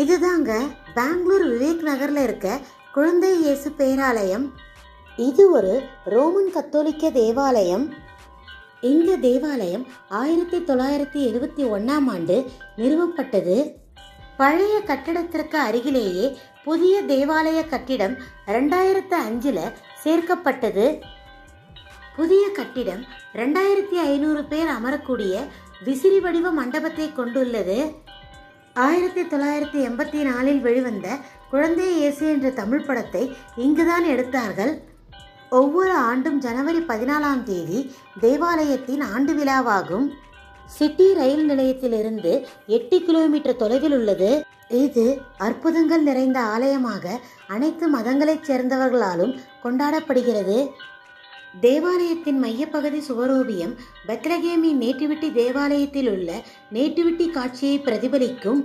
இதுதாங்க பெங்களூர் விவேக் நகர்ல இருக்க குழந்தை இயேசு பேராலயம். இது ஒரு ரோமன் கத்தோலிக்க தேவாலயம். இந்த தேவாலயம் 1971 நிறுவப்பட்டது. பழைய கட்டிடத்திற்கு அருகிலேயே புதிய தேவாலய கட்டிடம் 2005 சேர்க்கப்பட்டது. புதிய கட்டிடம் 2500 பேர் அமரக்கூடிய விசிறி வடிவ மண்டபத்தை கொண்டுள்ளது. 1984 வெளிவந்த குழந்தை இயேசு என்ற தமிழ் படத்தை இங்குதான் எடுத்தார்கள். ஒவ்வொரு ஆண்டும் ஜனவரி 14 தேவாலயத்தின் ஆண்டு விழாவாகும். சிட்டி ரயில் நிலையத்திலிருந்து 8 கிலோமீட்டர் தொலைவில் உள்ளது. இது அற்புதங்கள் நிறைந்த ஆலயமாக அனைத்து மதங்களைச் சேர்ந்தவர்களாலும் கொண்டாடப்படுகிறது. தேவாலயத்தின் மையப்பகுதி சுவரோவியம் பெத்லகேமின் நேட்டிவிட்டி தேவாலயத்தில் உள்ள நேட்டிவிட்டி காட்சியை பிரதிபலிக்கும்.